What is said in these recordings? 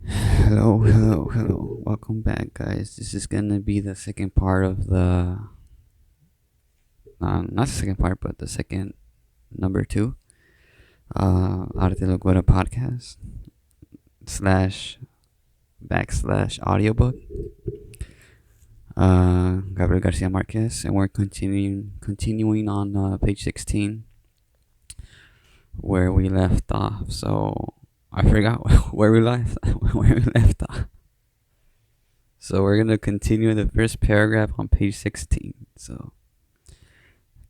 Hello, hello, hello. Welcome back, guys. This is gonna be the second part of not the second part, but the second number two, Arte Locuera podcast slash backslash audiobook. Gabriel Garcia Marquez, and we're continuing on page 16 where we left off. So I forgot where we left where we left off. So we're gonna continue the first paragraph on page 16. So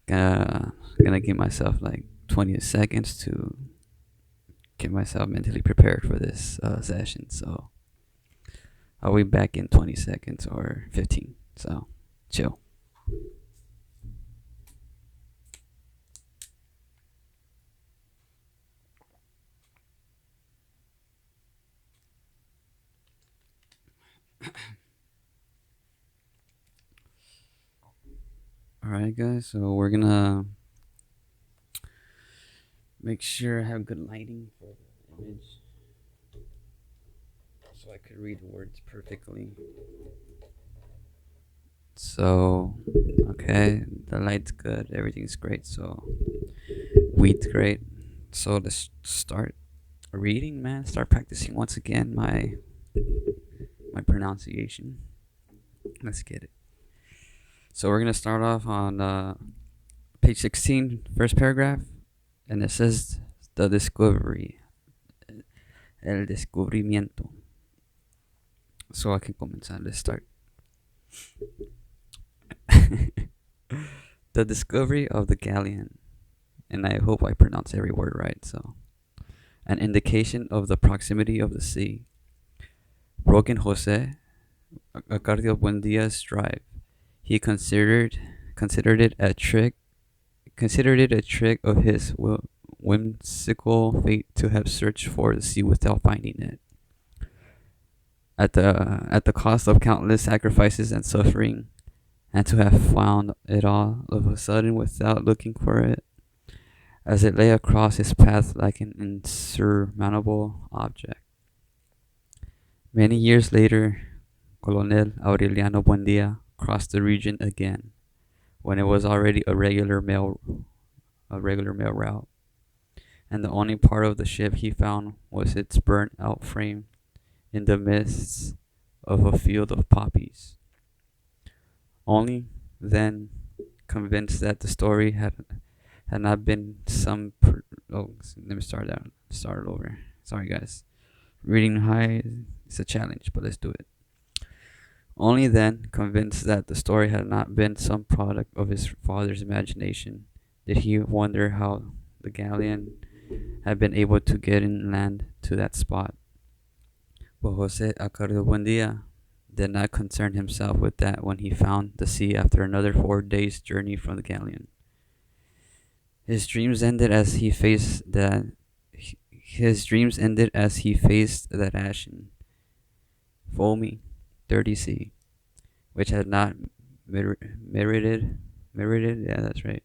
gonna give myself like 20 seconds to get myself mentally prepared for this session. So I'll be back in 20 seconds or 15. So chill. All right, guys. So we're gonna make sure I have good lighting for the image, so I could read the words perfectly. So, okay, the light's good, everything's great. So, weed's great. So let's start reading, man. Start practicing once again my pronunciation. Let's get it. So we're gonna start off on page 16, first paragraph, and it says the discovery, el descubrimiento. So I can comenzar. Let's start. The discovery of the galleon, and I hope I pronounce every word right. So, an indication of the proximity of the sea. Broken Jose, Acardio Buendia's drive. He considered it a trick of his whimsical fate to have searched for the sea without finding it. At the cost of countless sacrifices and suffering, and to have found it all of a sudden without looking for it, as it lay across his path like an insurmountable object. Many years later, Colonel Aureliano Buendia crossed the region again, when it was already a regular mail route, and the only part of the ship he found was its burnt out frame in the midst of a field of poppies. Only then, convinced that the story had not been oh, let me start over. Sorry, guys. Reading high is a challenge, but let's do it. Only then, convinced that the story had not been some product of his father's imagination, did he wonder how the galleon had been able to get inland to that spot. But Jose Acardo Buendia did not concern himself with that when he found the sea after another 4 days' journey from the galleon. His dreams ended as he faced that ashen, foamy, dirty sea, which had not merited, yeah, that's right,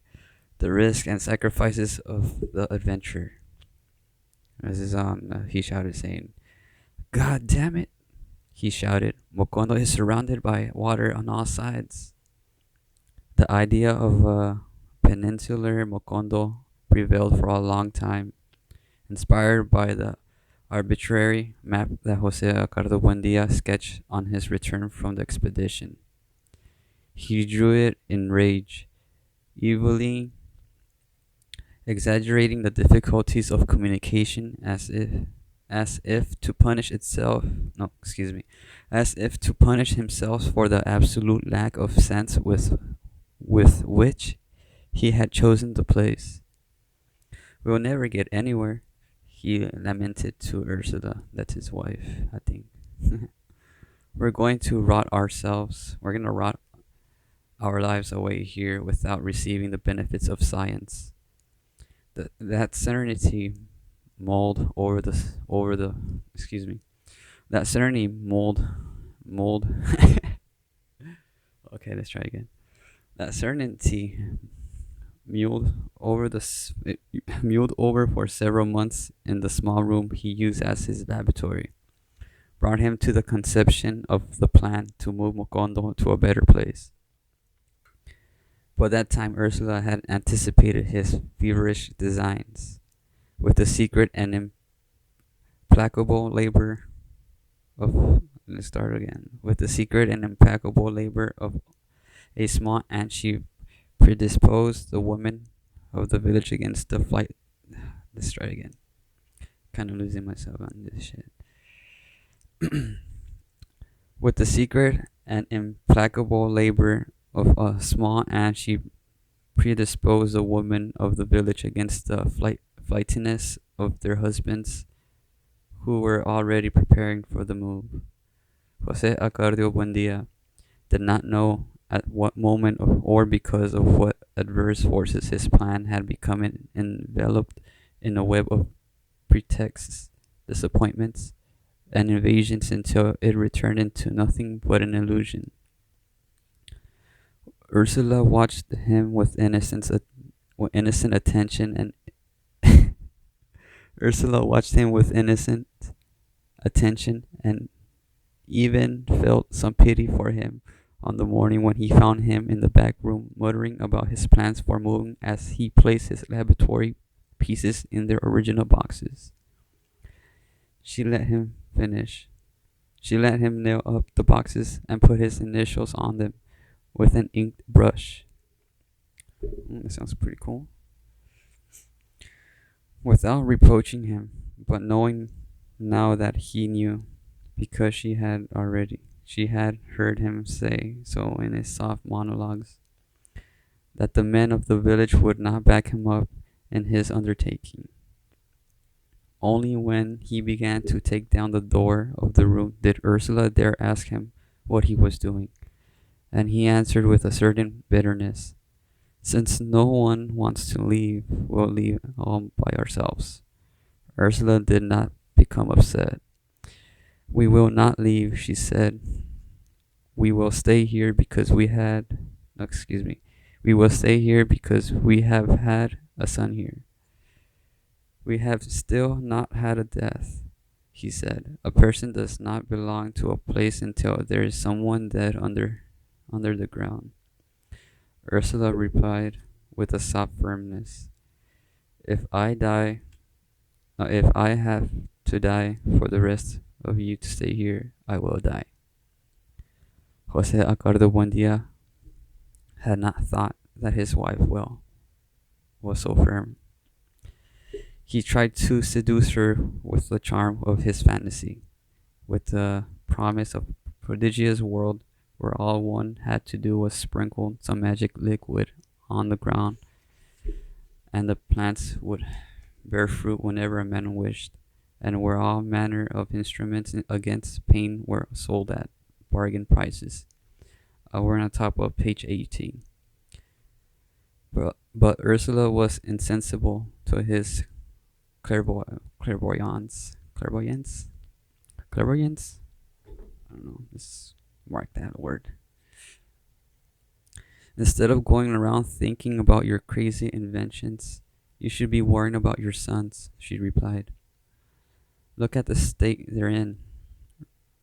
the risk and sacrifices of the adventure. This is he shouted, saying, "God damn it!" he shouted. "Mokondo is surrounded by water on all sides." The idea of a peninsular Mokondo prevailed for a long time, inspired by the arbitrary map that Jose Acardo Buendia sketched on his return from the expedition. He drew it in rage, evilly exaggerating the difficulties of communication as if to punish itself no excuse me as if to punish himself for the absolute lack of sense with which he had chosen the place. "We'll never get anywhere," he lamented to Ursula, that's his wife, I think. We're going to rot our lives away here without receiving the benefits of science. That serenity mold over the excuse me that serenity mold okay, let's try again. That serenity muled over the s- muled over for several months in the small room he used as his laboratory, brought him to the conception of the plan to move Mokondo to a better place. By that time, Ursula had anticipated his feverish designs. With the secret and implacable labor of let's start again. With the secret and implacable labor of a small ant, she predisposed the women of the village against the flight. Let's try again. Kind of losing myself on this shit. With the secret and implacable labor of a small ant, she predisposed the women of the village against the flightiness of their husbands, who were already preparing for the move. Jose Acardio Buendia did not know at what moment or because of what adverse forces his plan had become enveloped in a web of pretexts, disappointments, and invasions until it returned into nothing but an illusion. Ursula watched him with innocent attention and Ursula watched him with innocent attention and even felt some pity for him on the morning when he found him in the back room muttering about his plans for moving as he placed his laboratory pieces in their original boxes. She let him finish. She let him nail up the boxes and put his initials on them with an inked brush. That sounds pretty cool. Without reproaching him, but knowing now that he knew, because she had heard him say so in his soft monologues, that the men of the village would not back him up in his undertaking. Only when he began to take down the door of the room did Ursula dare ask him what he was doing, and he answered with a certain bitterness, "Since no one wants to leave, we'll leave all by ourselves." Ursula did not become upset. "We will not leave," she said. "We will stay here because we had, excuse me, we will stay here because we have had a son here. We have still not had a death," he said. "A person does not belong to a place until there is someone dead under the ground." Ursula replied with a soft firmness, If I have to die for the rest of you to stay here, I will die." Jose Acardo Buendia had not thought that his wife was so firm. He tried to seduce her with the charm of his fantasy, with the promise of a prodigious world where all one had to do was sprinkle some magic liquid on the ground and the plants would bear fruit whenever a man wished, and where all manner of instruments against pain were sold at bargain prices. We're on top of page 18. But Ursula was insensible to his clairvoyance. Clairvoyance? Clairvoyance? I don't know. Just mark that word. "Instead of going around thinking about your crazy inventions, you should be worrying about your sons," she replied. "Look at the state they're in,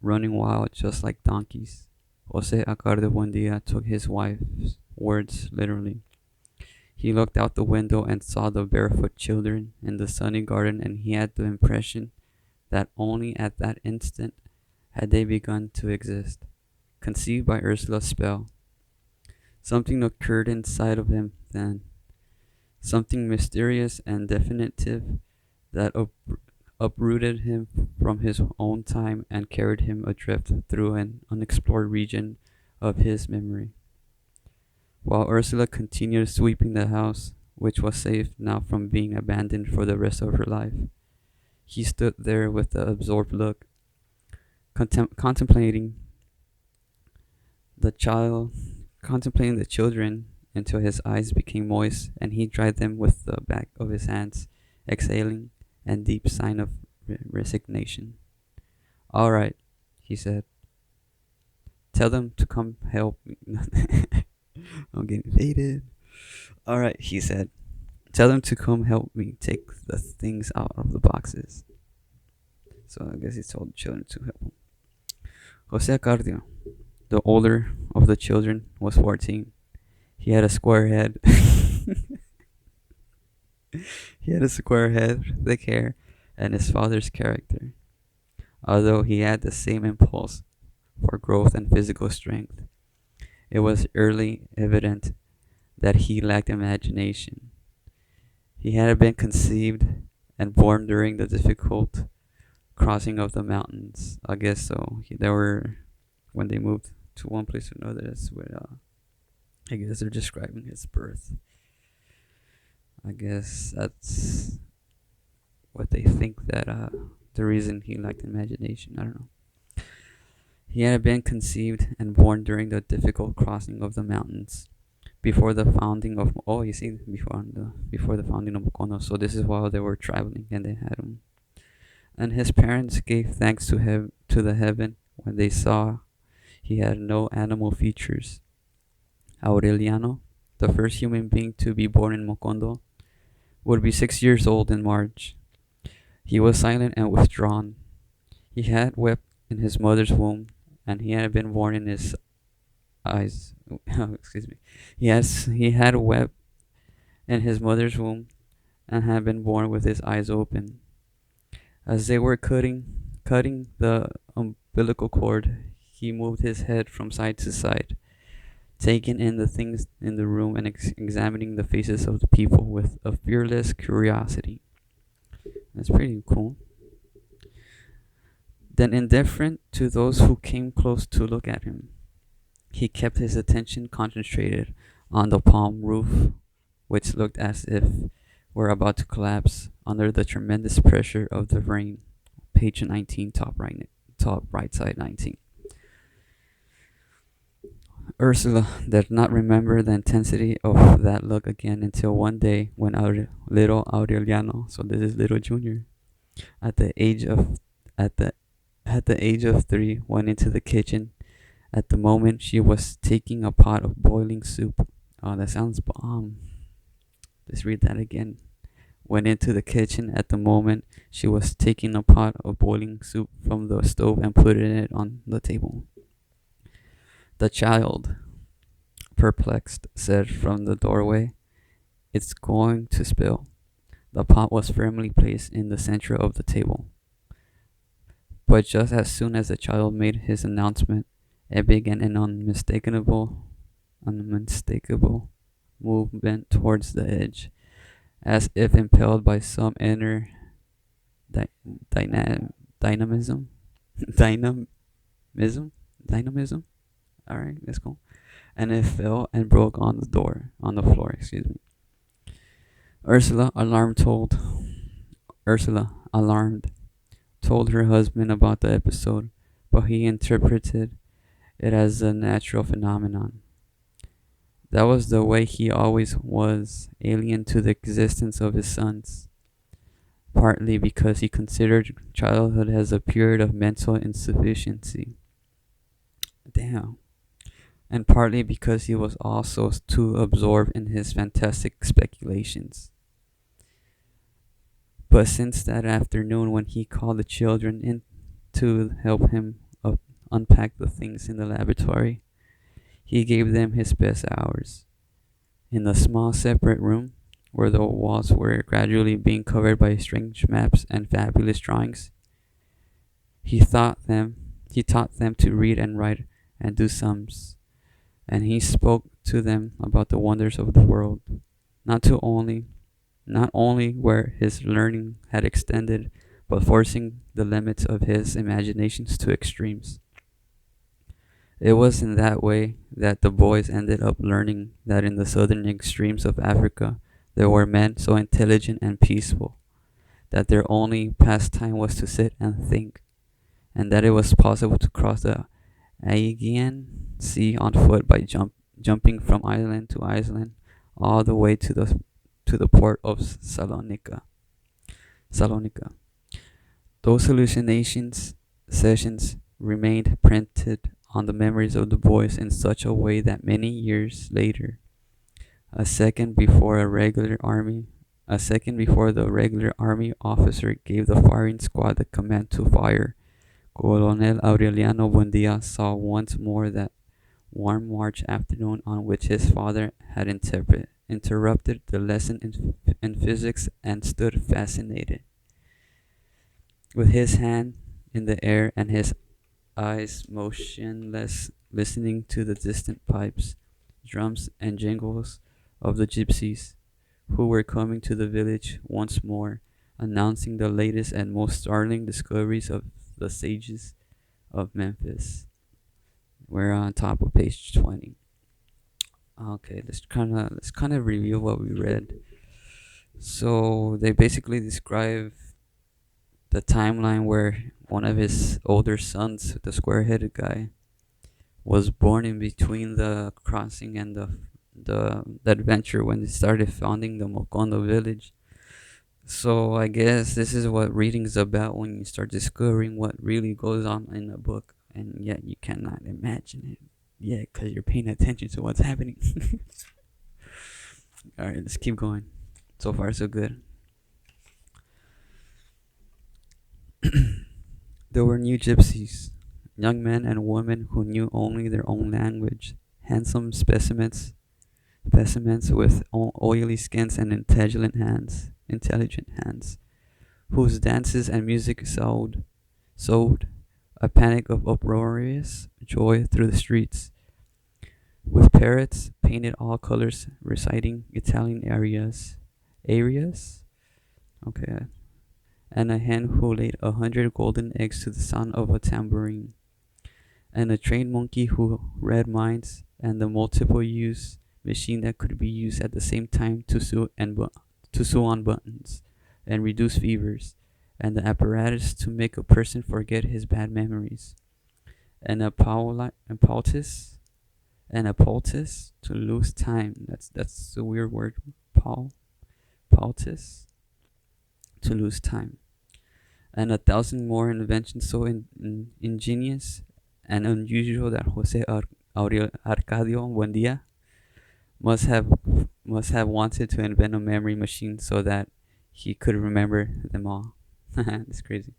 running wild just like donkeys." Jose Acardo Buendia took his wife's words literally. He looked out the window and saw the barefoot children in the sunny garden, and he had the impression that only at that instant had they begun to exist, conceived by Ursula's spell. Something occurred inside of him then, something mysterious and definitive that uprooted him from his own time and carried him adrift through an unexplored region of his memory. While Ursula continued sweeping the house, which was safe now from being abandoned for the rest of her life, he stood there with an absorbed look, contemplating the child, contemplating the children until his eyes became moist and he dried them with the back of his hands, exhaling a deep sign of resignation. "All right," he said. "Tell them to come help me." I'm getting faded. Alright, he said. Tell them to come help me take the things out of the boxes. So I guess he told the children to help him. Jose Cardio, the older of the children, was 14. He had a square head. He had a square head, thick hair, and his father's character. Although he had the same impulse for growth and physical strength, it was early evident that he lacked imagination. He had been conceived and born during the difficult crossing of the mountains. I guess so. They were when they moved to one place to another. That's what I guess they're describing his birth. I guess that's what they think that the reason he lacked imagination. I don't know. He had been conceived and born during the difficult crossing of the mountains before the founding of you see before the founding of Mokono. So this is while they were traveling and they had him. And his parents gave thanks to the heaven when they saw he had no animal features. Aureliano, the first human being to be born in Mokondo, would be 6 years old in March. He was silent and withdrawn. He had wept in his mother's womb, and he had been born in his eyes. Excuse me. He had wept in his mother's womb, and had been born with his eyes open. As they were cutting the umbilical cord, he moved his head from side to side, taking in the things in the room and examining the faces of the people with a fearless curiosity. That's pretty cool. Then, indifferent to those who came close to look at him, he kept his attention concentrated on the palm roof, which looked as if were about to collapse under the tremendous pressure of the rain. Page 19, top right side 19. Ursula did not remember the intensity of that look again until one day when little Aureliano, so this is little Junior, at the age of at the age of 3, went into the kitchen. At the moment she was taking a pot of boiling soup. Oh, that sounds bomb. Let's read that again. Went into the kitchen at the moment she was taking a pot of boiling soup from the stove and putting it on the table. The child, perplexed, said from the doorway, "It's going to spill." The pot was firmly placed in the center of the table. But just as soon as the child made his announcement, it began an unmistakable movement towards the edge, as if impelled by some inner dynamism. Dynamism. All right, let's go. And it fell and broke on the floor. Excuse me. Ursula, alarmed, told her husband about the episode, but he interpreted it as a natural phenomenon. That was the way he always was, alien to the existence of his sons, partly because he considered childhood as a period of mental insufficiency. Damn. And partly because he was also too absorbed in his fantastic speculations. But since that afternoon when he called the children in to help him unpack the things in the laboratory, he gave them his best hours. In the small separate room, where the walls were gradually being covered by strange maps and fabulous drawings, he taught them to read and write and do sums, and he spoke to them about the wonders of the world, not only where his learning had extended, but forcing the limits of his imaginations to extremes. It was in that way that the boys ended up learning that in the southern extremes of Africa there were men so intelligent and peaceful that their only pastime was to sit and think, and that it was possible to cross the Aegean Sea on foot by jumping from island to island all the way to the port of Salonika. Those hallucinations sessions remained printed on the memories of the boys in such a way that many years later, A second before a regular army, a second before the regular army officer gave the firing squad the command to fire, Colonel Aureliano Buendia saw once more that warm March afternoon on which his father had interrupted the lesson in physics and stood fascinated, with his hand in the air and his eyes motionless, listening to the distant pipes, drums, and jingles of the gypsies, who were coming to the village once more, announcing the latest and most startling discoveries of the sages of Memphis. We're on top of page 20. Okay, let's kind of review what we read. So they basically describe the timeline where one of his older sons, the square-headed guy, was born in between the crossing and the adventure when they started founding the Mokondo village. So I guess this is what reading is about when you start discovering what really goes on in a book, and yet you cannot imagine it yet because you're paying attention to what's happening. All right, let's keep going. So far, so good. There were new gypsies, young men and women who knew only their own language, handsome specimens with oily skins and intelligent hands, whose dances and music sowed a panic of uproarious joy through the streets, with parrots painted all colors reciting Italian arias, okay, and a hen who laid 100 golden eggs to the sound of a tambourine, and a trained monkey who read minds, and the multiple use machine that could be used at the same time to sew on buttons and reduce fevers, and the apparatus to make a person forget his bad memories, and a poultice to lose time. That's a weird word. Poultice to lose time, and 1,000 more inventions so ingenious and unusual that Arcadio Buendia must have must have wanted to invent a memory machine so that he could remember them all. That's crazy.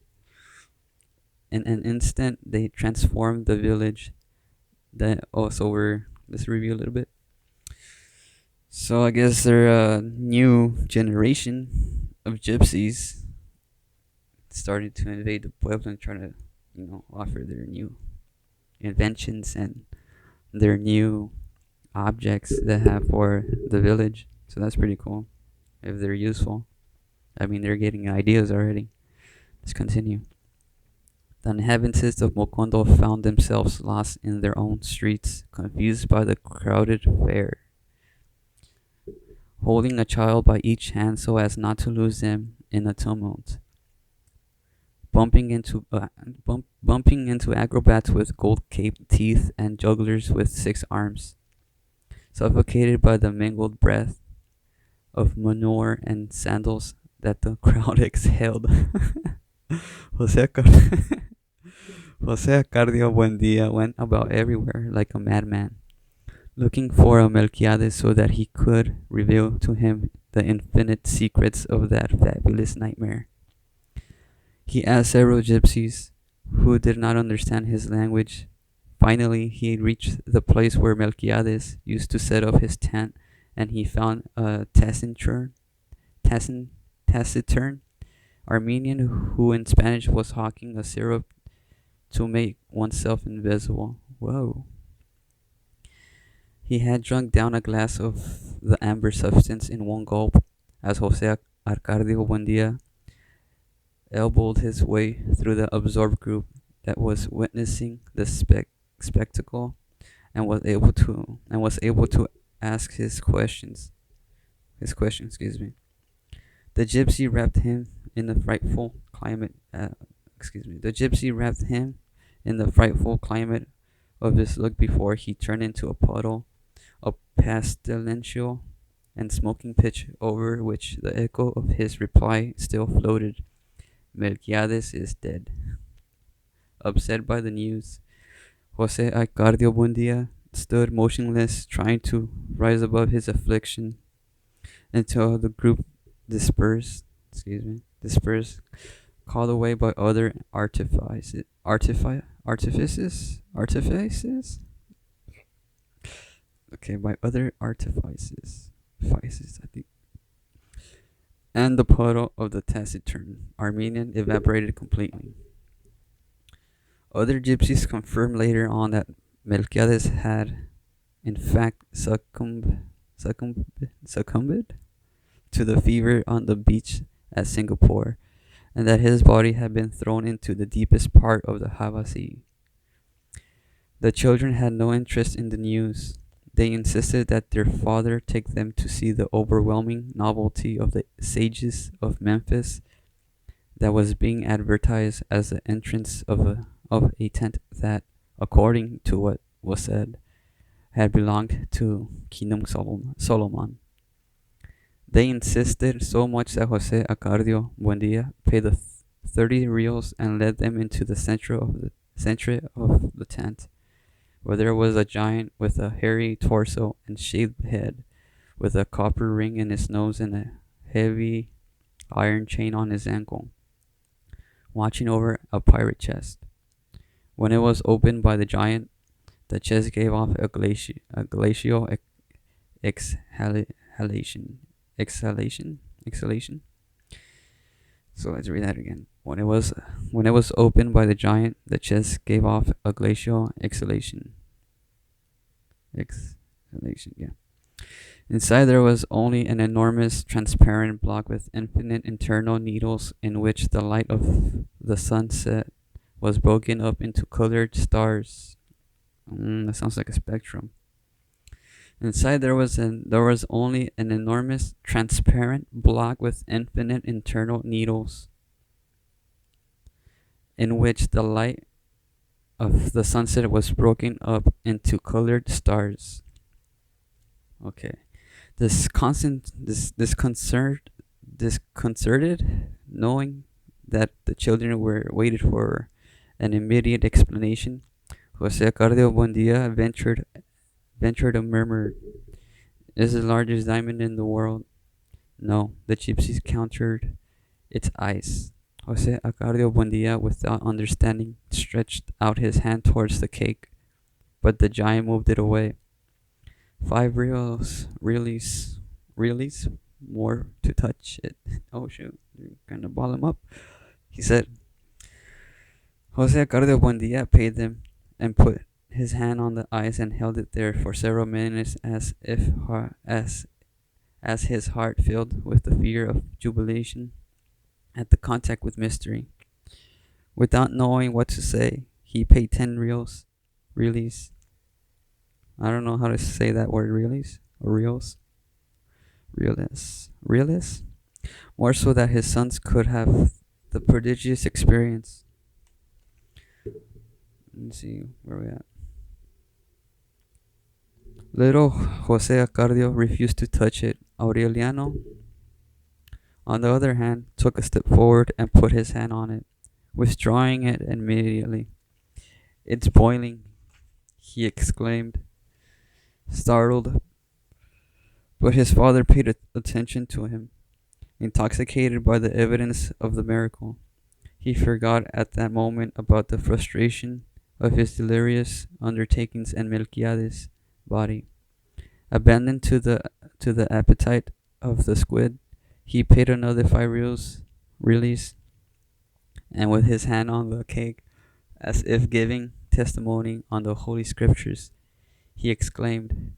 In an instant, they transformed the village. That also were let's review a little bit. So I guess they're a new generation of gypsies started to invade the Pueblo and try to, offer their new inventions and their new objects they have for the village. So that's pretty cool if they're useful. I mean, they're getting ideas already. Let's continue. The inhabitants of Mokondo found themselves lost in their own streets, confused by the crowded fair, holding a child by each hand so as not to lose them in a tumult, bumping into acrobats with gold-caped teeth and jugglers with 6 arms, suffocated by the mingled breath of manure and sandals that the crowd exhaled. Jose, Jose Arcadio Buendia went about everywhere like a madman, looking for a Melquiades so that he could reveal to him the infinite secrets of that fabulous nightmare. He asked several gypsies who did not understand his language. Finally, he reached the place where Melquiades used to set up his tent, and he found a taciturn Armenian who in Spanish was hawking a syrup to make oneself invisible. Whoa. He had drunk down a glass of the amber substance in one gulp as Jose Arcadio Buendia elbowed his way through the absorbed group that was witnessing the spectacle and was able to ask his questions. Excuse me. The gypsy wrapped him in the frightful climate. The gypsy wrapped him in the frightful climate of his look before he turned into a puddle, a pestilential and smoking pitch over which the echo of his reply still floated. Melquiades is dead. Upset by the news, Jose Arcadio Buendia stood motionless, trying to rise above his affliction until the group dispersed. Dispersed, called away by other artifices. Okay, by other artifices, I think. And the puddle of the taciturn Armenian evaporated completely. Other gypsies confirmed later on that Melquiades had, in fact, succumbed, succumbed to the fever on the beach at Singapore, and that his body had been thrown into the deepest part of the Java Sea. The children had no interest in the news. They insisted that their father take them to see the overwhelming novelty of the sages of Memphis that was being advertised as the entrance of a tent that, according to what was said, had belonged to King Solomon. They insisted so much that Jose Acardio Buendia paid the 30 reals and led them into the center of the tent, where there was a giant with a hairy torso and shaved head, with a copper ring in his nose and a heavy iron chain on his ankle, watching over a pirate chest. When it was opened by the giant, the chest gave off a glacial exhalation. Exhalation. So let's read that again. When it was opened by the giant, the chest gave off a glacial exhalation. Exhalation, yeah. Inside there was only an enormous transparent block with infinite internal needles in which the light of the sunset was broken up into colored stars. That sounds like a spectrum. Inside there was only an enormous transparent block with infinite internal needles in which the light of the sunset was broken up into colored stars. Okay. Disconcerted, knowing that the children were waited for an immediate explanation, Jose Cardio Buendia ventured a murmur. Is the largest diamond in the world? No, the gypsies countered. It's ice. Jose Acardio Buendia, without understanding, stretched out his hand towards the cake, but the giant moved it away. 5 reals, more to touch it. Oh shoot, you're gonna ball him up. He said. Jose Acardio Buendia paid them and put his hand on the ice and held it there for several minutes as his heart filled with the fear of jubilation at the contact with mystery. Without knowing what to say, he paid 10 reals. I don't know how to say that word, reals or reals. Realis. More so that his sons could have the prodigious experience. Let's see where we at. Little Jose Acardio refused to touch it. Aureliano, on the other hand, took a step forward and put his hand on it, withdrawing it immediately. It's boiling, he exclaimed, startled. But his father paid attention to him, intoxicated by the evidence of the miracle. He forgot at that moment about the frustration of his delirious undertakings and Melquiades' body. Abandoned to the appetite of the squid, he paid another 5 reals, and with his hand on the cake, as if giving testimony on the Holy Scriptures, he exclaimed,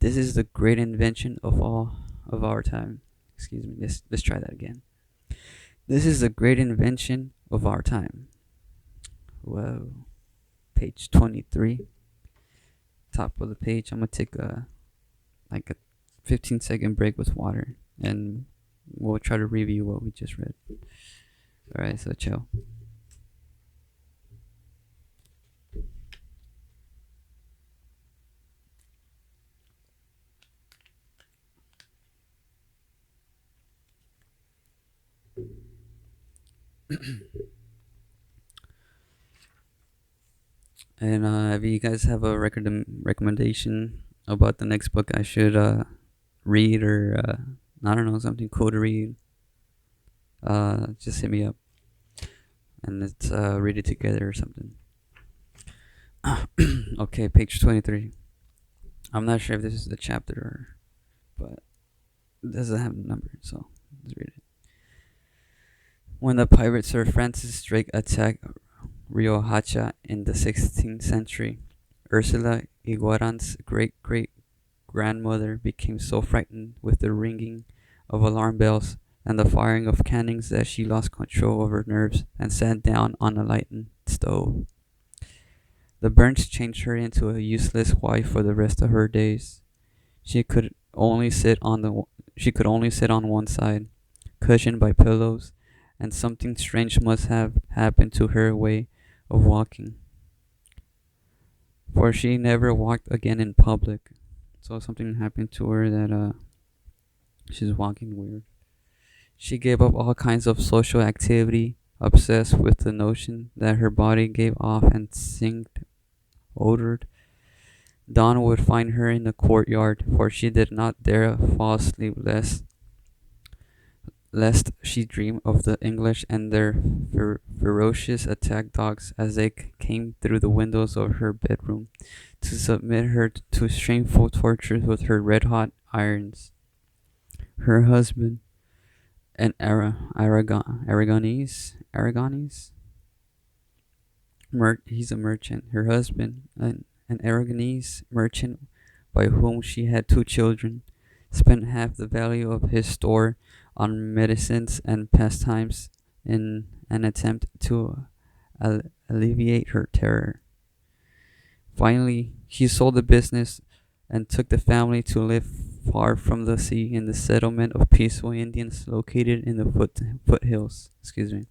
"This is the great invention of all of our time." Excuse me. Let's try that again. This is the great invention of our time. Whoa. Page 23. Top of the page. I'm gonna take a 15-second break with water, and we'll try to review what we just read. All right. So chill. And if you guys have a recommendation about the next book I should read, or I don't know, something cool to read, just hit me up and let's read it together or something. Okay, page 23. I'm not sure if this is the chapter, but it doesn't have a number, so let's read it. When the pirate Sir Francis Drake attacked Riohacha in the 16th century, Ursula Iguaran's great grandmother became so frightened with the ringing of alarm bells and the firing of cannons that she lost control of her nerves and sat down on a lighted stove. The burns changed her into a useless wife for the rest of her days. She could only sit on one side, cushioned by pillows, and something strange must have happened to her way of walking, for she never walked again in public. So something happened to her that she's walking weird. She gave up all kinds of social activity, obsessed with the notion that her body gave off and singed odor. Dawn would find her in the courtyard, for she did not dare fall asleep lest she dream of the English and their ferocious attack dogs as they came through the windows of her bedroom to submit her to shameful tortures with her red-hot irons. Her husband, an Aragonese, he's a merchant. Her husband, an Aragonese merchant by whom she had two children, spent half the value of his store on medicines and pastimes in an attempt to alleviate her terror. Finally, he sold the business and took the family to live far from the sea in the settlement of peaceful Indians located in the foothills. Excuse me.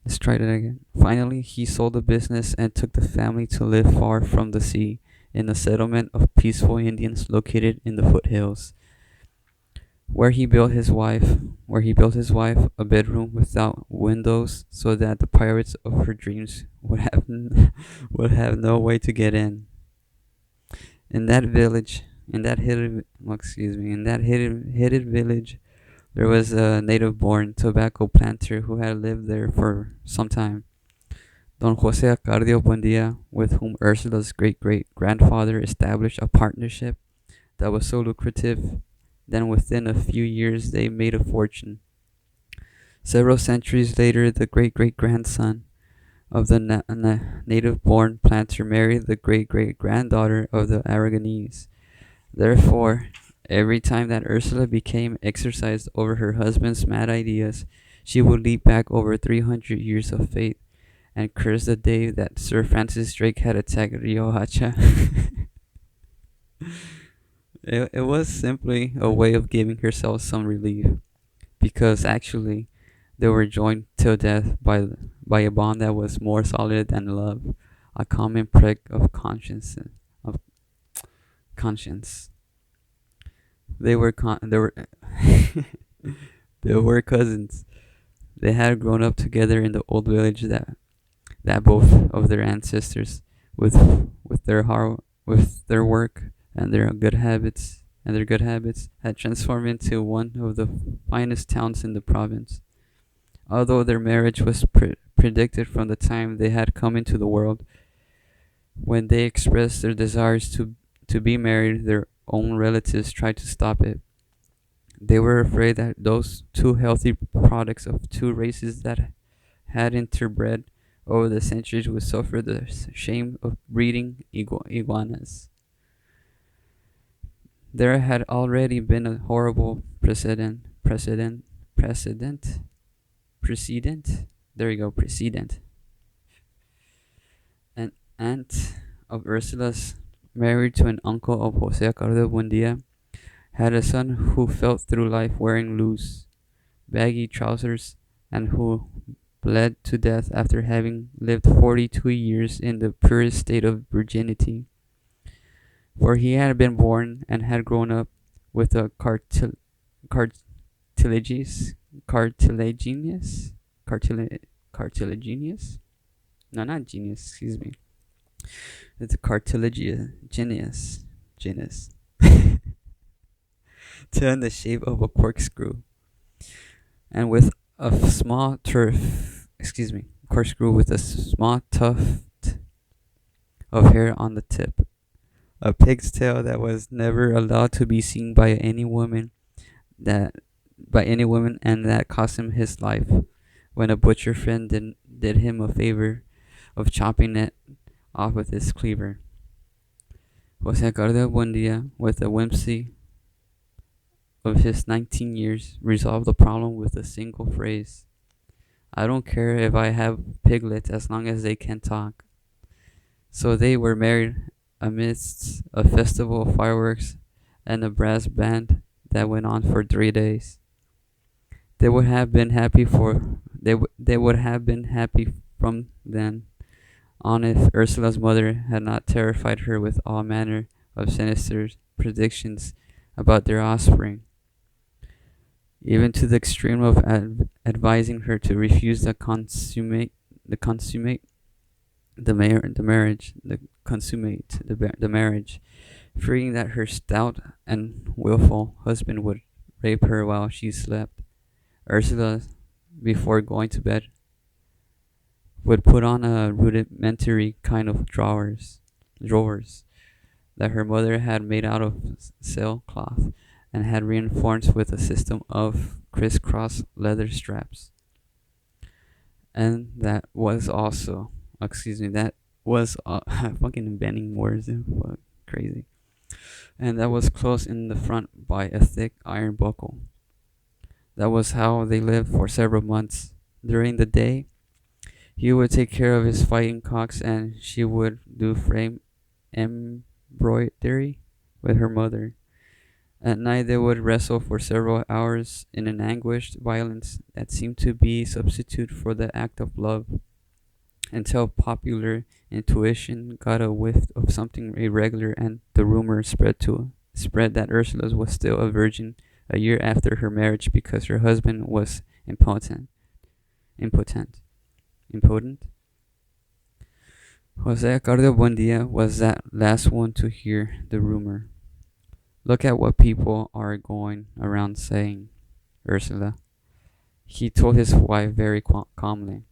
Let's try that again. Finally, he sold the business and took the family to live far from the sea in the settlement of peaceful Indians located in the foothills, where he built his wife a bedroom without windows so that the pirates of her dreams would have would have no way to get in. In that village, in that hidden village, there was a native-born tobacco planter who had lived there for some time. Don Jose Acardio Buendia, with whom Ursula's great-great-grandfather established a partnership that was so lucrative, then within a few years they made a fortune. Several centuries later, the great-great-grandson of the native-born planter married the great-great-granddaughter of the Aragonese. Therefore, every time that Ursula became exercised over her husband's mad ideas, she would leap back over 300 years of fate and curse the day that Sir Francis Drake had attacked Riohacha. It was simply a way of giving herself some relief, because actually they were joined till death by a bond that was more solid than love, a common prick of conscience. They were they were cousins. They had grown up together in the old village that both of their ancestors, with their work and their good habits had transformed into one of the finest towns in the province. Although their marriage was predicted from the time they had come into the world, when they expressed their desires to be married, their own relatives tried to stop it. They were afraid that those two healthy products of two races that had interbred over the centuries would suffer the shame of breeding iguanas. There had already been a horrible precedent. There you go, precedent. An aunt of Ursula's, married to an uncle of Jose Acardo Buendia, had a son who felt through life wearing loose, baggy trousers and who bled to death after having lived 42 years in the purest state of virginity. For he had been born and had grown up with a cartilaginous, cartilaginous, cartilaginous, no, not genius, excuse me, The cartilaginous genus in the shape of a corkscrew, and with a small corkscrew with a small tuft of hair on the tip. A pig's tail that was never allowed to be seen that by any woman, and that cost him his life when a butcher friend did him a favor of chopping it off with his cleaver. Jose Ricardo Buendia, with the whimsy of his 19 years, resolved the problem with a single phrase. I don't care if I have piglets as long as they can talk. So they were married amidst a festival of fireworks and a brass band that went on for 3 days. They would have been happy they would have been happy from then on if Ursula's mother had not terrified her with all manner of sinister predictions about their offspring, even to the extreme of advising her to refuse the marriage, fearing that her stout and willful husband would rape her while she slept. Ursula, before going to bed, would put on a rudimentary kind of drawers that her mother had made out of sailcloth and had reinforced with a system of crisscross leather straps. And that was also, that was fucking inventing words. Fuck, crazy. And that was closed in the front by a thick iron buckle. That was how they lived for several months. During the day, he would take care of his fighting cocks, and she would do frame embroidery with her mother. At night, they would wrestle for several hours in an anguished violence that seemed to be a substitute for the act of love, until popular intuition got a whiff of something irregular, and the rumor spread that Ursula was still a virgin a year after her marriage because her husband was impotent. Impotent. Jose Ricardo Buendia was that last one to hear the rumor. Look at what people are going around saying, Ursula. He told his wife very calmly.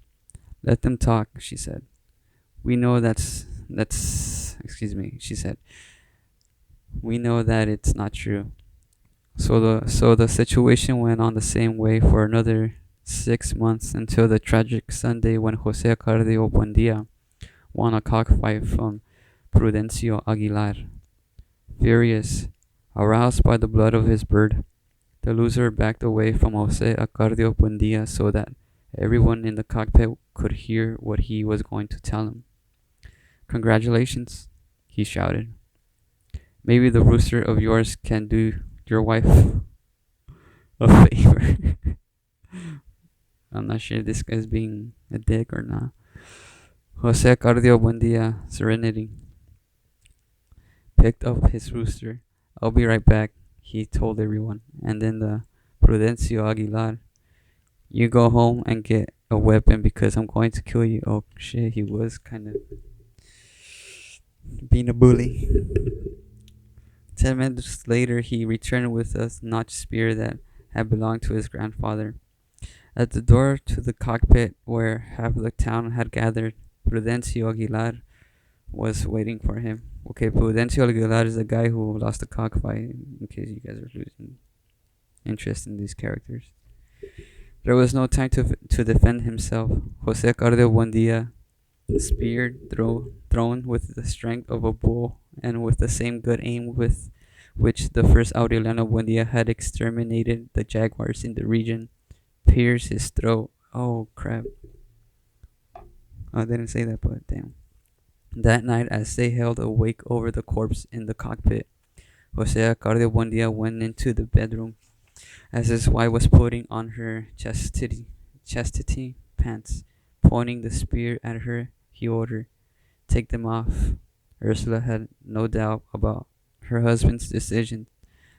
Let them talk, she said. We know she said. We know that it's not true. So the situation went on the same way for another 6 months until the tragic Sunday when Jose Ricardo Buendia won a cockfight from Prudencio Aguilar. Furious, aroused by the blood of his bird, the loser backed away from Jose Ricardo Buendia so that everyone in the cockpit could hear what he was going to tell him. Congratulations, he shouted. Maybe the rooster of yours can do your wife a favor. I'm not sure if this guy's being a dick or not. Jose Ricardo Buendia, Serenity, picked up his rooster. I'll be right back, he told everyone. And then the Prudencio Aguilar, you go home and get a weapon because I'm going to kill you. Oh shit, he was kind of being a bully. 10 minutes later, he returned with a notched spear that had belonged to his grandfather. At the door to the cockpit, where half of the town had gathered, Prudencio Aguilar was waiting for him. Okay, Prudencio Aguilar is the guy who lost the cockfight, in case you guys are losing interest in these characters. There was no time to defend himself. Jose Ricardo Buendia, spear thrown with the strength of a bull and with the same good aim with which the first Aureliano Buendia had exterminated the jaguars in the region, pierced his throat. Oh crap. I didn't say that, but damn. That night, as they held a wake over the corpse in the cockpit, Jose Ricardo Buendia went into the bedroom. As his wife was putting on her chastity pants, pointing the spear at her, he ordered, take them off. Ursula had no doubt about her husband's decision.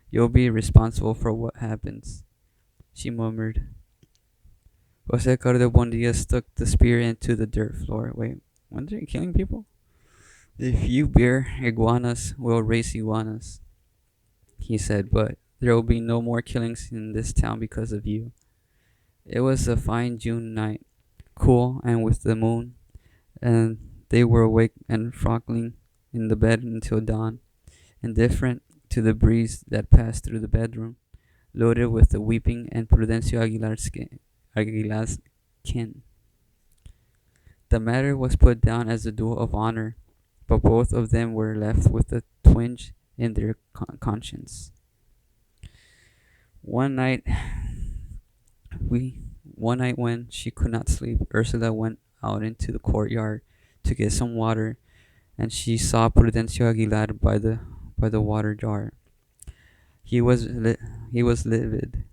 You'll be responsible for what happens, she murmured. Jose Ricardo Buendia stuck the spear into the dirt floor. Wait, when are they killing people? If you bear iguanas, we'll raise iguanas, he said, but there will be no more killings in this town because of you. It was a fine June night, cool and with the moon, and they were awake and frolicking in the bed until dawn, indifferent to the breeze that passed through the bedroom, loaded with the weeping and Prudencio Aguilar's kin. The matter was put down as a duel of honor, but both of them were left with a twinge in their conscience. One night, we one night when she could not sleep, Ursula went out into the courtyard to get some water, and she saw Prudencio Aguilar by the water jar. He was livid,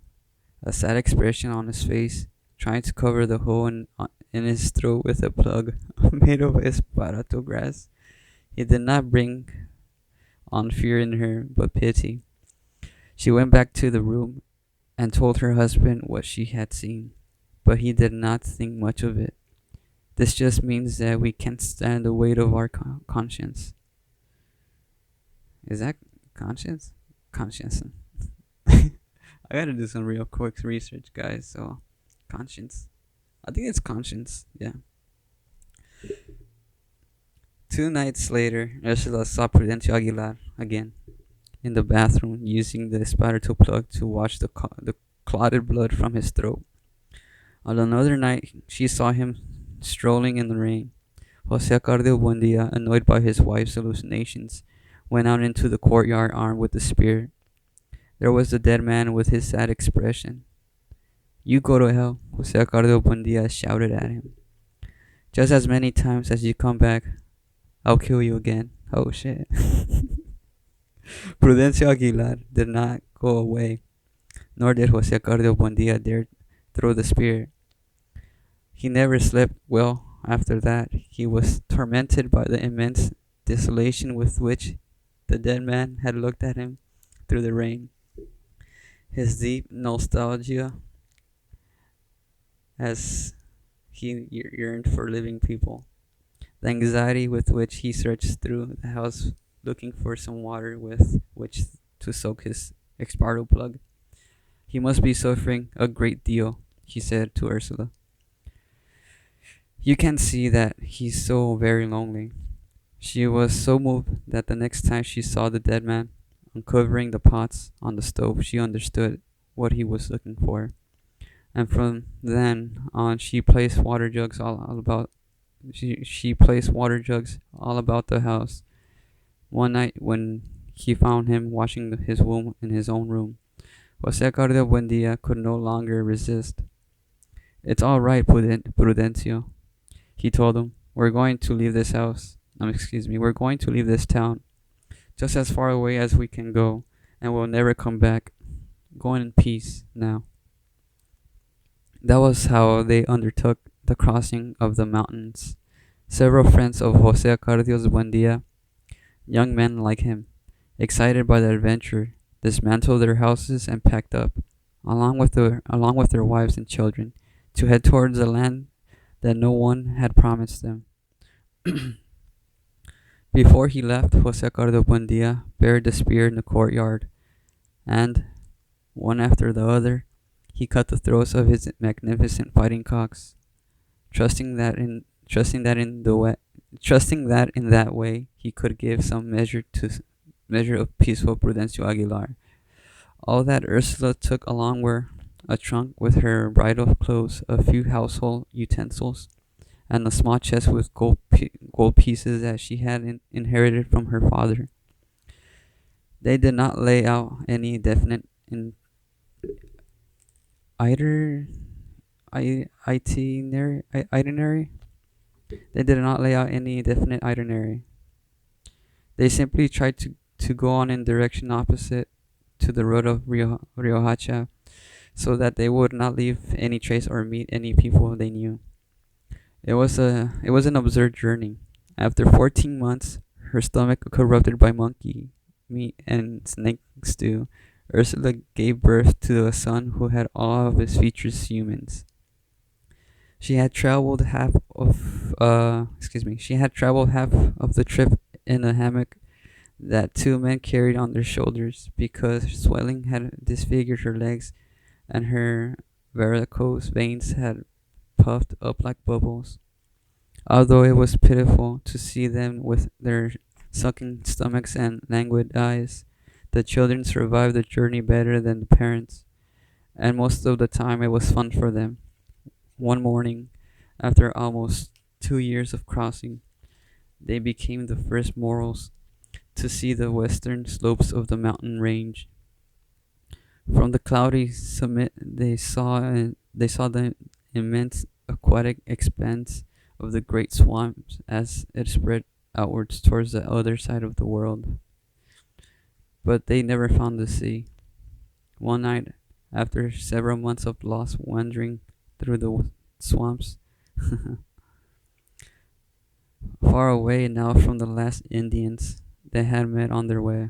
a sad expression on his face, trying to cover the hole in his throat with a plug made of esparato grass. He did not bring on fear in her, but pity. She went back to the room and told her husband what she had seen, but he did not think much of it. This just means that we can't stand the weight of our conscience. Is that conscience? Conscience. I gotta do some real quick research, guys. So, conscience. I think it's conscience. Yeah. 2 nights later, Ursula saw Prudencio Aguilar again in the bathroom using the spatula plug to wash the clotted blood from his throat. On another night, she saw him strolling in the rain. Jose Cardio Buendia, annoyed by his wife's hallucinations, went out into the courtyard armed with a spear. There was the dead man with his sad expression. You go to hell, Jose Cardio Buendia shouted at him. Just as many times as you come back, I'll kill you again. Oh shit. Prudencio Aguilar did not go away, nor did Jose Cardio Buendia dare throw the spear. He never slept well after that. He was tormented by the immense desolation with which the dead man had looked at him through the rain. His deep nostalgia as he yearned for living people. The anxiety with which he searched through the house looking for some water with which to soak his exparto plug. He must be suffering a great deal, he said to Ursula. You can see that he's so very lonely. She was so moved that the next time she saw the dead man uncovering the pots on the stove, she understood what he was looking for. And from then on, she placed water jugs all about. She placed water jugs all about the house. One night, when he found him washing his wound in his own room, Jose Cardio Buendia could no longer resist. It's all right, Prudencio, he told him. We're going to leave this house. We're going to leave this town, just as far away as we can go, and we'll never come back. Go in peace now. That was how they undertook the crossing of the mountains. Several friends of Jose Cardios Buendia, young men like him, excited by the adventure, dismantled their houses and packed up, along with their wives and children, to head towards the land that no one had promised them. Before he left, Jose Cardo Buendia buried the spear in the courtyard, and, one after the other, he cut the throats of his magnificent fighting cocks, trusting that in that way he could give some measure of peaceful Prudencio Aguilar. All that Ursula took along were a trunk with her bridal clothes, a few household utensils, and a small chest with gold pieces that she had inherited from her father. They did not lay out any definite itinerary. They did not lay out any definite itinerary. They simply tried to go on in direction opposite to the road of Riohacha, so that they would not leave any trace or meet any people they knew. It was an absurd journey. After 14 months, her stomach corrupted by monkey meat and snake stew, Ursula gave birth to a son who had all of his features humans. She had traveled half of the trip in a hammock that two men carried on their shoulders because swelling had disfigured her legs and her varicose veins had puffed up like bubbles. Although it was pitiful to see them with their sucking stomachs and languid eyes, the children survived the journey better than the parents, and most of the time it was fun for them. One morning, after almost 2 years of crossing, they became the first mortals to see the western slopes of the mountain range. From the cloudy summit, they saw the immense aquatic expanse of the great swamps as it spread outwards towards the other side of the world. But they never found the sea. One night, after several months of lost wandering through the swamps, far away now from the last Indians they had met on their way,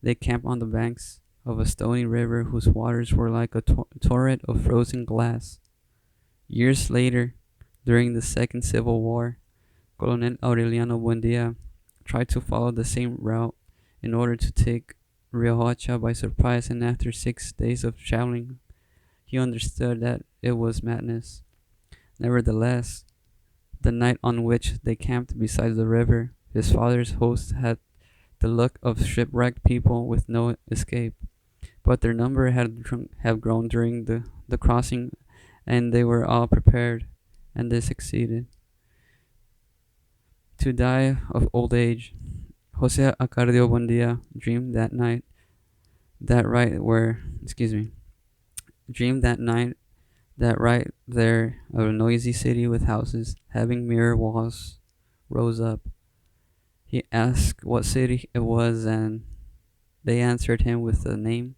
they camped on the banks of a stony river whose waters were like a torrent of frozen glass. Years later, during the Second Civil War, Colonel Aureliano Buendia tried to follow the same route in order to take Riohacha by surprise, and after 6 days of traveling, he understood that it was madness. Nevertheless, the night on which they camped beside the river, his father's host had the look of shipwrecked people with no escape. But their number have grown during the crossing, and they were all prepared, and they succeeded. To die of old age, Jose Acardio Buendia dreamed that night that right where excuse me dreamed that night that right there a noisy city with houses having mirror walls rose up. He asked what city it was, and they answered him with the name.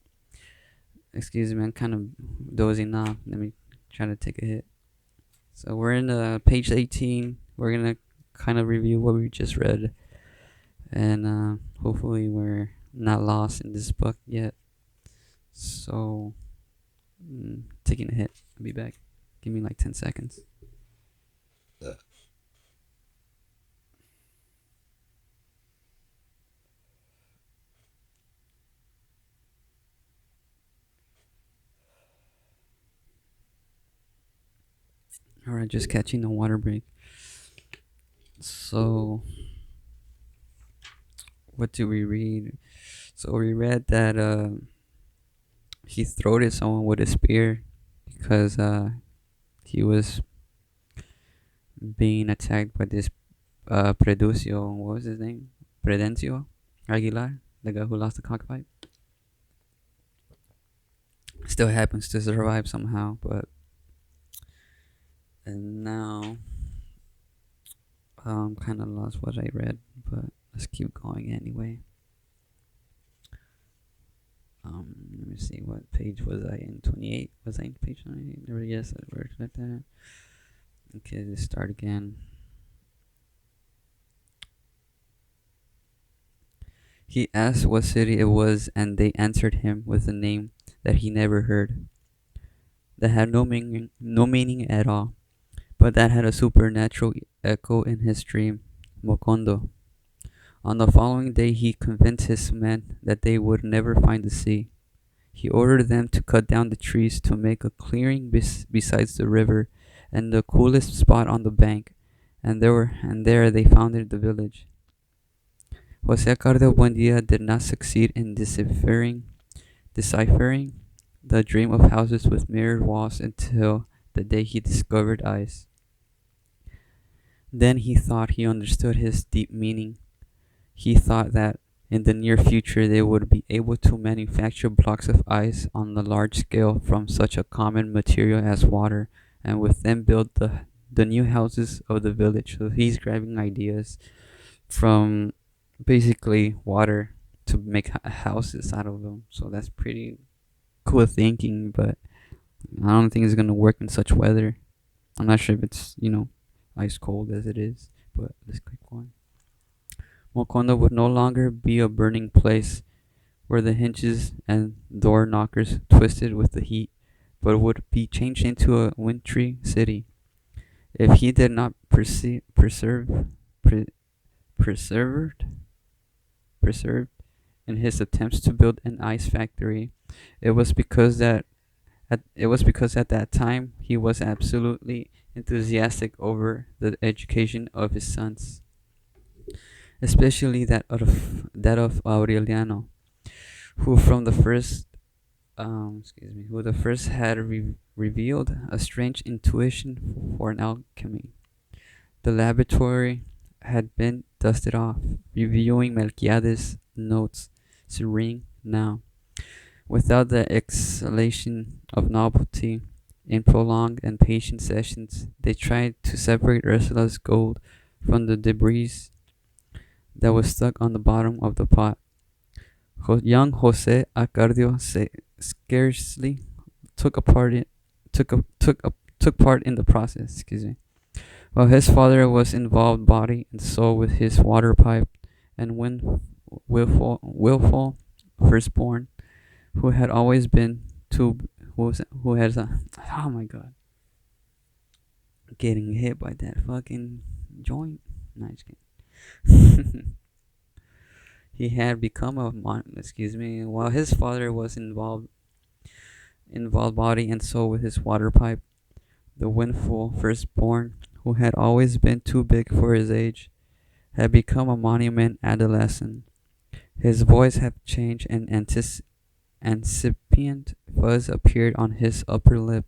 Excuse me, I'm kind of dozing now. Let me try to take a hit. So we're in page 18. We're gonna kind of review what we just read, and hopefully we're not lost in this book yet. So, taking a hit. I'll be back. Give me like 10 seconds. Alright, just catching a water break. So, what do we read? So we read that he throated someone with a spear because he was being attacked by this Preducio. What was his name? Predencio Aguilar, the guy who lost the cockfight. Still happens to survive somehow, but and now I'm kind of lost what I read, but let's keep going anyway. Let me see, what page was I in? 28? Was I in page 28? Never guess it worked like that. Okay, let's start again. He asked what city it was, and they answered him with a name that he never heard, that had no meaning at all, but that had a supernatural echo in his dream. Mocondo. On the following day, he convinced his men that they would never find the sea. He ordered them to cut down the trees to make a clearing beside the river and the coolest spot on the bank, and there they founded the village. Jose Cardo Buendia did not succeed in deciphering the dream of houses with mirrored walls until the day he discovered ice. Then he thought he understood his deep meaning. He thought that in the near future they would be able to manufacture blocks of ice on a large scale from such a common material as water, and with them build the new houses of the village. So he's grabbing ideas from basically water to make houses out of them. So that's pretty cool thinking, but I don't think it's gonna work in such weather. I'm not sure if it's ice cold as it is, but let's keep going. Mokondo would no longer be a burning place where the hinges and door knockers twisted with the heat, but would be changed into a wintry city. If he did not preserved preserved in his attempts to build an ice factory. It was because that at that time he was absolutely enthusiastic over the education of his sons, especially that of Aureliano, who from the first who the first had revealed a strange intuition for an alchemy. The laboratory had been dusted off, reviewing Melquiades' notes, serene now, without the exhalation of novelty. In prolonged and patient sessions, they tried to separate Ursula's gold from the debris that was stuck on the bottom of the pot. Young Jose Acardio scarcely took a part in, took part in the process. Excuse me. While his father was involved body and soul with his water pipe, and when willful firstborn, who had always been too, who has a, oh my god, getting hit by that fucking joint. No, just kidding. He had become while his father was involved body and soul with his water pipe, the winful firstborn, who had always been too big for his age, had become a monument adolescent. His voice had changed, and incipient fuzz appeared on his upper lip.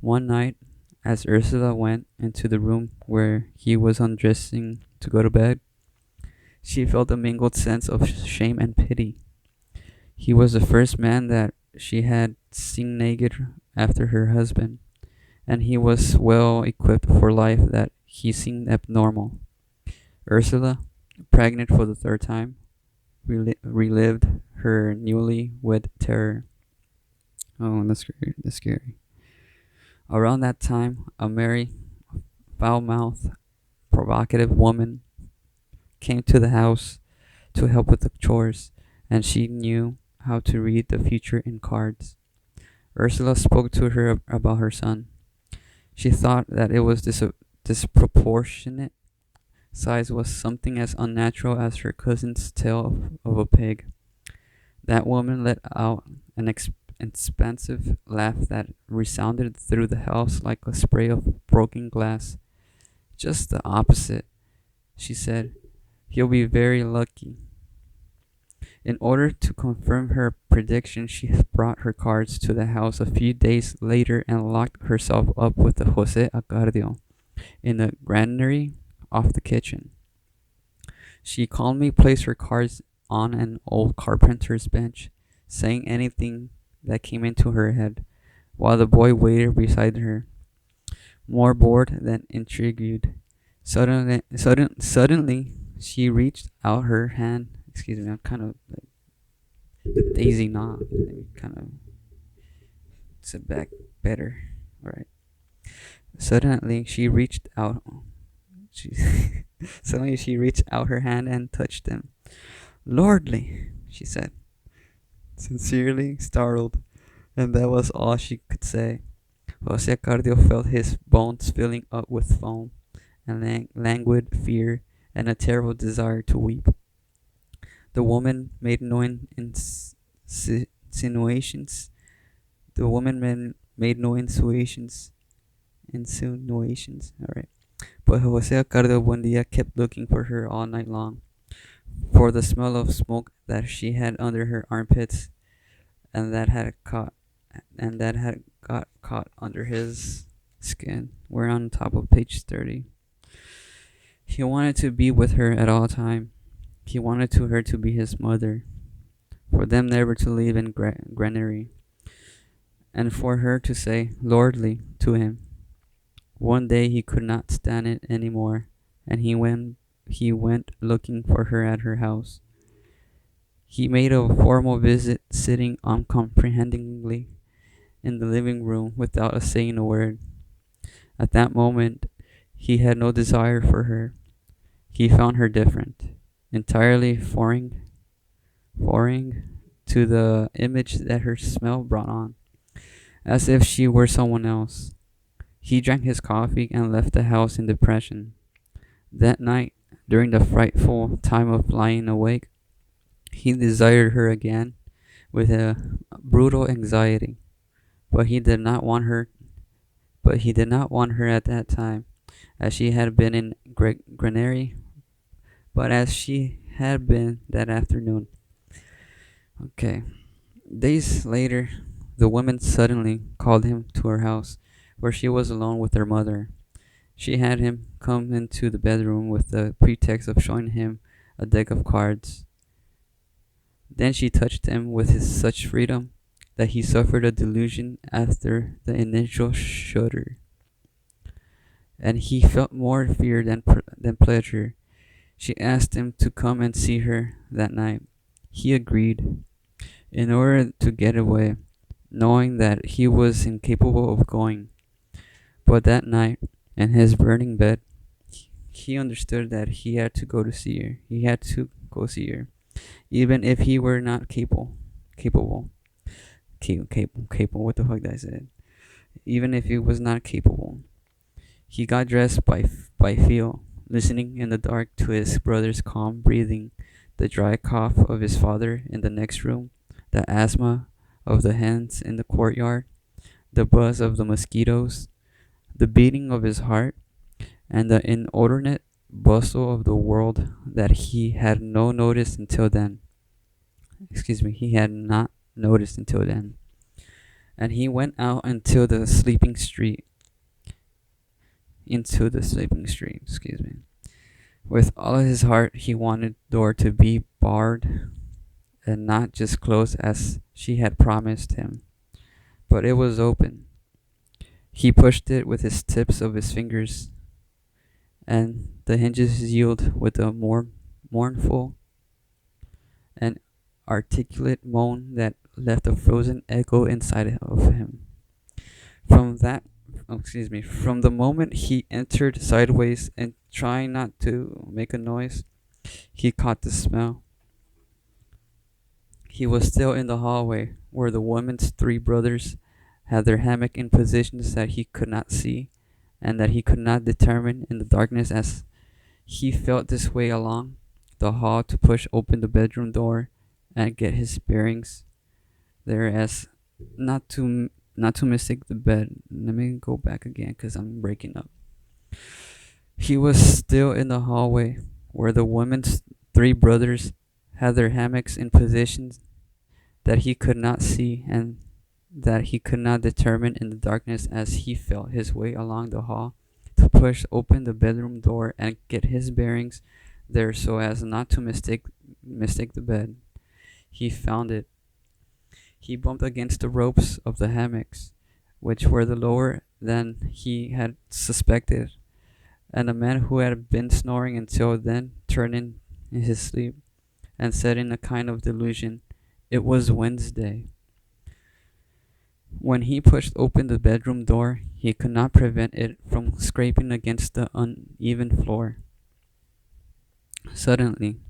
One night, as Ursula went into the room where he was undressing to go to bed, she felt a mingled sense of shame and pity. He was the first man that she had seen naked after her husband, and he was well equipped for life that he seemed abnormal. Ursula, pregnant for the third time, relived her newly-wed terror. Oh, that's scary. That's scary. Around that time, a merry, foul-mouthed, provocative woman came to the house to help with the chores, and she knew how to read the future in cards. Ursula spoke to her about her son. She thought that it was disproportionate size was something as unnatural as her cousin's tail of a pig. That woman let out an expansive laugh that resounded through the house like a spray of broken glass. Just the opposite, she said. He'll be very lucky. In order to confirm her prediction, she brought her cards to the house a few days later and locked herself up with the Jose Acardio in the granary off the kitchen. She calmly placed her cards on an old carpenter's bench, saying anything that came into her head, while the boy waited beside her, more bored than intrigued. Suddenly, she reached out her hand. Excuse me, I'm kind of like Daisy Knob. Let me kind of sit back better. All right. Suddenly, she reached out. Suddenly, she reached out her hand and touched them. Lordly, she said, sincerely startled, and that was all she could say. Jose Cardio felt his bones filling up with foam, and languid fear, and a terrible desire to weep. The woman made no insinuations. The woman made no insinuations. All right. But Jose Acardo Buendia kept looking for her all night long, for the smell of smoke that she had under her armpits, and that had got caught under his skin. We're on top of page 30. He wanted to be with her at all time. He wanted her to be his mother, for them never to leave in granary, and for her to say "lordly" to him. One day he could not stand it any more, and he went looking for her at her house. He made a formal visit, sitting uncomprehendingly in the living room without saying a word. At that moment, he had no desire for her. He found her different, entirely foreign to the image that her smell brought on, as if she were someone else. He drank his coffee and left the house in depression. That night, During the frightful time of lying awake, he desired her again with a brutal anxiety, but he did not want her. But he did not want her at that time, as she had been in Granary, but as she had been that afternoon. Okay. Days later, the woman suddenly called him to her house, where she was alone with her mother. She had him come into the bedroom with the pretext of showing him a deck of cards. Then she touched him with such freedom that he suffered a delusion after the initial shudder, and he felt more fear than pleasure. She asked him to come and see her that night. He agreed, in order to get away, knowing that he was incapable of going. But that night, in his burning bed, he understood that he had to go to see her. He had to go see her, even if he were not capable. Capable. What the fuck did I say? Even if he was not capable. He got dressed by feel, listening in the dark to his brother's calm breathing, the dry cough of his father in the next room, the asthma of the hens in the courtyard, the buzz of the mosquitoes, the beating of his heart, and the inordinate bustle of the world that he had no notice until then. He had not noticed until then. And he went out into the sleeping street, With all his heart, he wanted the door to be barred and not just closed as she had promised him, but it was open. He pushed it with his tips of his fingers, and the hinges yielded with a more mournful and articulate moan that left a frozen echo inside of him. From that, from the moment he entered sideways and trying not to make a noise, he caught the smell. He was still in the hallway where the woman's three brothers had their hammock in positions that he could not see and that he could not determine in the darkness as he felt his way along the hall to push open the bedroom door and get his bearings there as not to mistake the bed. Let me go back again because I'm breaking up. He was still in the hallway where the woman's three brothers had their hammocks in positions that he could not see and that he could not determine in the darkness as he felt his way along the hall to push open the bedroom door and get his bearings there so as not to mistake the bed. He found it. He bumped against the ropes of the hammocks, which were the lower than he had suspected, and a man who had been snoring until then turned in his sleep and said in a kind of delusion, "It was Wednesday." When he pushed open the bedroom door, he could not prevent it from scraping against the uneven floor. Suddenly,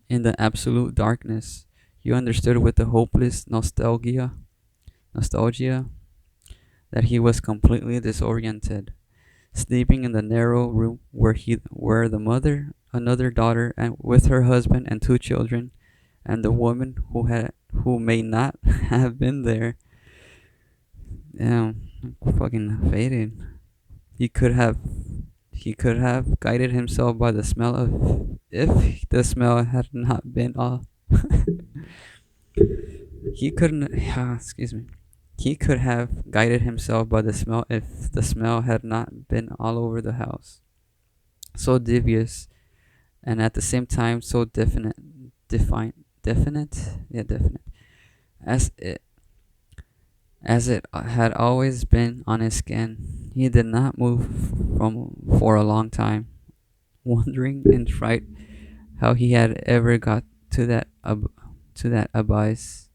in the absolute darkness, you understood with a hopeless nostalgia that he was completely disoriented, sleeping in the narrow room where the mother, another daughter, and with her husband and two children, and the woman who may not have been there. Damn, fucking faded. He could have guided himself by the smell of if the smell had not been all he couldn't excuse me. He could have guided himself by the smell if the smell had not been all over the house. So devious and at the same time so definite as it had always been on his skin. He did not move for a long time, wondering in fright how he had ever got to that abyss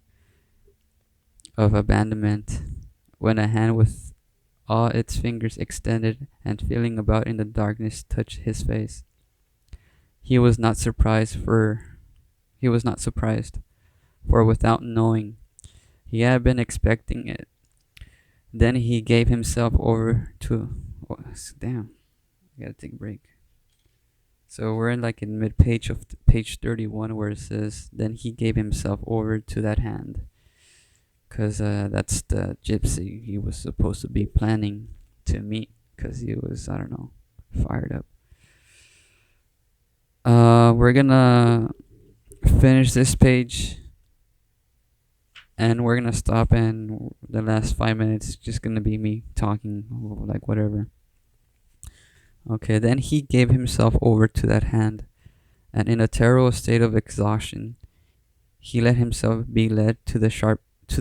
of abandonment, when a hand with all its fingers extended and feeling about in the darkness touched his face. He was not surprised, for without knowing, he had been expecting it. Then he gave himself over to damn, I gotta take a break. So we're in like in mid page of page 31 where it says, "Then he gave himself over to that hand." Because that's the gypsy he was supposed to be planning to meet because he was, I don't know, fired up. We're gonna finish this page and we're gonna stop, and the last 5 minutes is just gonna be me talking, like whatever. Okay, then he gave himself over to that hand, and in a terrible state of exhaustion, he let himself be led to the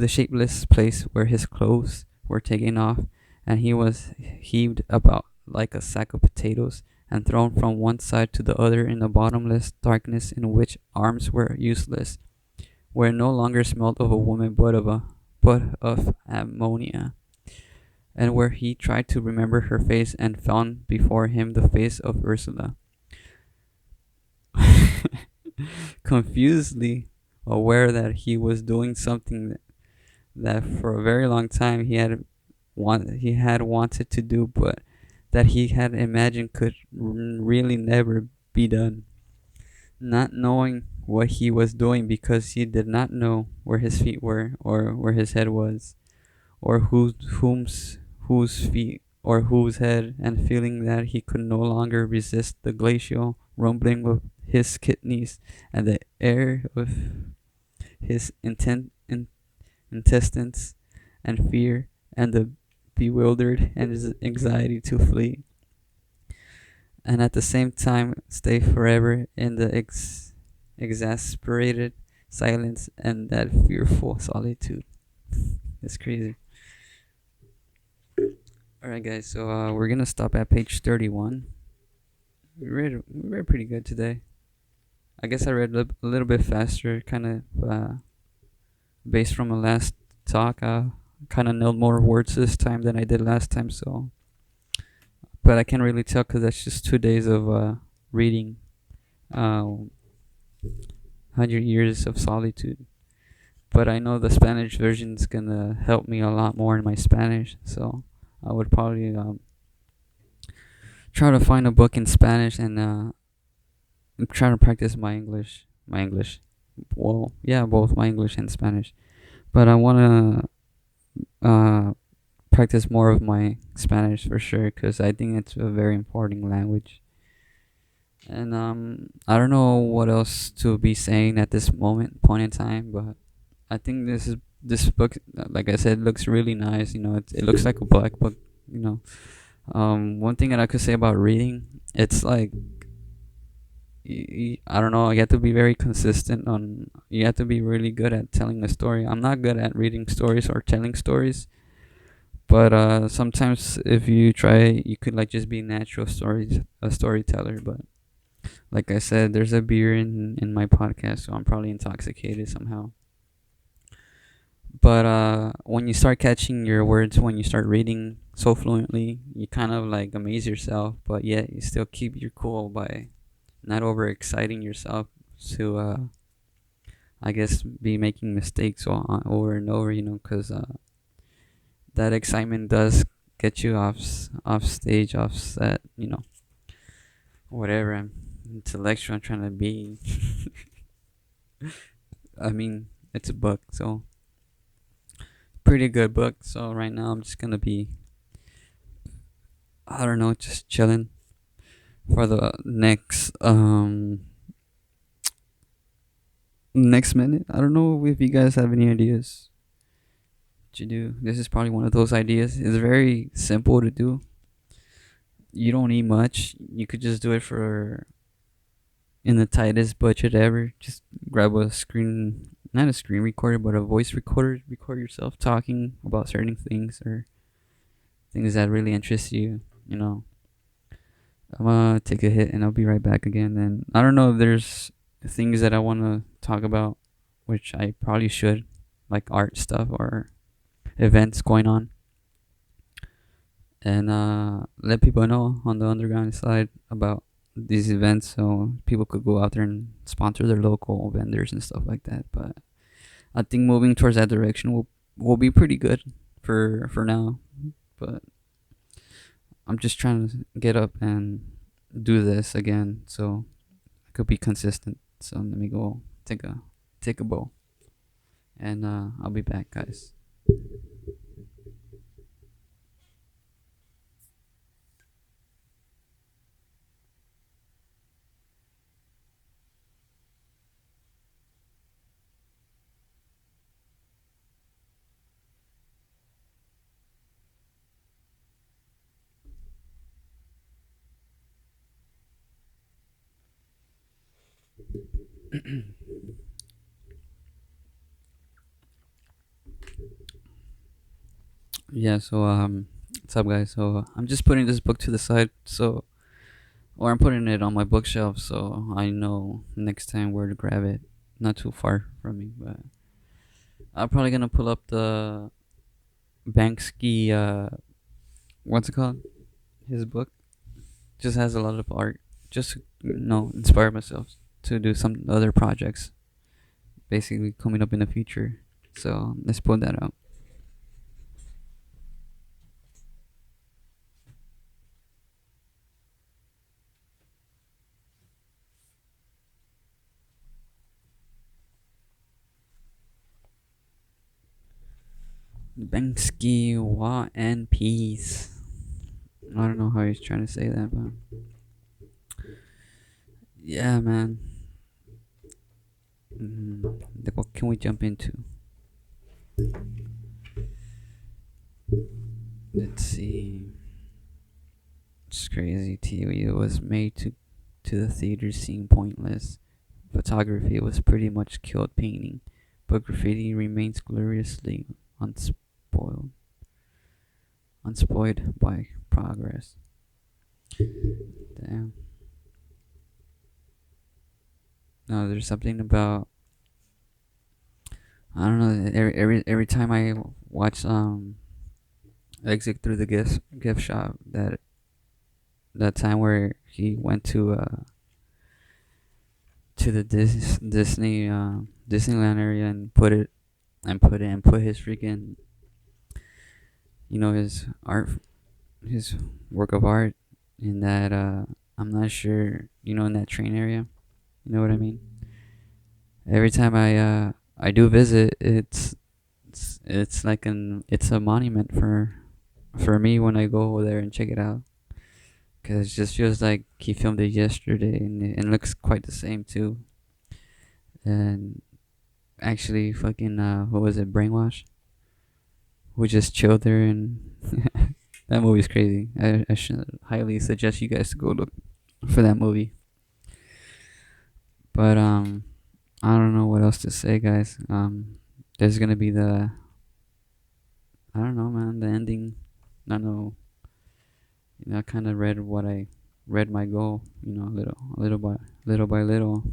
shapeless place where his clothes were taken off, and he was heaved about like a sack of potatoes, and thrown from one side to the other in a bottomless darkness in which arms were useless, where it no longer smelled of a woman but of ammonia, and where he tried to remember her face and found before him the face of Ursula. Confusedly aware that he was doing something that for a very long time he had wanted to do, but that he had imagined could really never be done. Not knowing what he was doing because he did not know where his feet were or where his head was, or whose feet or whose head, and feeling that he could no longer resist the glacial rumbling of his kidneys and the air of his intestines, and fear and the bewildered and his anxiety to flee, and at the same time stay forever in the exasperated silence and that fearful solitude. It's crazy. Alright, guys, so we're gonna stop at page 31. We read pretty good today. I guess I read a little bit faster, kind of based from a last talk. Kind of nailed more words this time than I did last time, so. But I can't really tell because that's just 2 days of reading 100 Years of Solitude. But I know the Spanish version is gonna help me a lot more in my Spanish, so I would probably try to find a book in Spanish and try to practice my English. My English. Well, yeah, both my English and Spanish. But I want to practice more of my Spanish for sure because I think it's a very important language. And I don't know what else to be saying at this point in time, but I think this book, like I said, looks really nice. You know, it looks like a black book. You know, one thing that I could say about reading, it's like I don't know. You have to be very consistent on. You have to be really good at telling a story. I'm not good at reading stories or telling stories, but sometimes if you try, you could like just be a storyteller. But like I said, there's a beer in my podcast, so I'm probably intoxicated somehow. But when you start catching your words, when you start reading so fluently, you kind of like amaze yourself, but yet you still keep your cool by not overexciting yourself to, I guess, be making mistakes over and over, you know, because that excitement does get you off stage, off set, you know, whatever intellectual I'm trying to be. I mean, it's a book, so pretty good book. So right now I'm just gonna be, I don't know, just chilling for the next minute. I don't know if you guys have any ideas to do. This is probably one of those ideas. It's very simple to do. You don't need much. You could just do it for in the tightest budget ever. Just grab a screen, not a screen recorder, but a voice recorder. Record yourself talking about certain things or things that really interest you. You know, I'm gonna take a hit and I'll be right back again. And I don't know if there's things that I want to talk about, which I probably should, like art stuff or events going on, and let people know on the underground side about these events so people could go out there and sponsor their local vendors and stuff like that. But I think moving towards that direction will be pretty good for now. But I'm just trying to get up and do this again, so I could be consistent. So let me go take a bowl, and I'll be back, guys. Yeah. So what's up, guys? So I'm just putting this book to the side, or I'm putting it on my bookshelf, so I know next time where to grab it. Not too far from me, but I'm probably gonna pull up the Banksy. What's it called? His book just has a lot of art. Just to, inspire myself to do some other projects, basically coming up in the future. So let's pull that up. Banksy War and Peace. I don't know how he's trying to say that, but yeah, man. What can we jump into? Let's see. It's crazy. TV was made to the theater seem pointless. Photography was pretty much killed painting, but graffiti remains gloriously unspoiled, unspoiled by progress. Damn. No, there's something about I don't know. Every time I watch exit through the gift shop, that time where he went to the Disneyland area and put his freaking his art, his work of art in that I'm not sure, in that train area. You know what I mean? Every time I do visit, it's like it's a monument for me when I go over there and check it out. Cause it just feels like he filmed it yesterday, and it looks quite the same too. And actually, fucking what was it, Brainwash? We just chilled there, and that movie's crazy. I should highly suggest you guys to go look for that movie. But I don't know what else to say, guys. There's gonna be the I don't know, man. The ending. I don't know. I kind of read my goal. Little by little.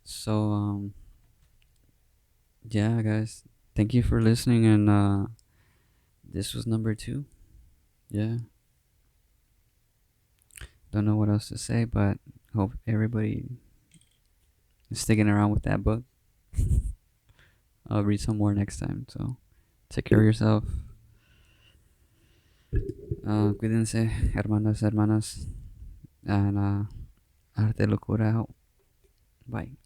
So yeah, guys. Thank you for listening, and this was number 2. Yeah. Don't know what else to say, but hope everybody is sticking around with that book. I'll read some more next time. So take care of yourself. Cuídense, hermanos, hermanas, and arte locura out. Bye.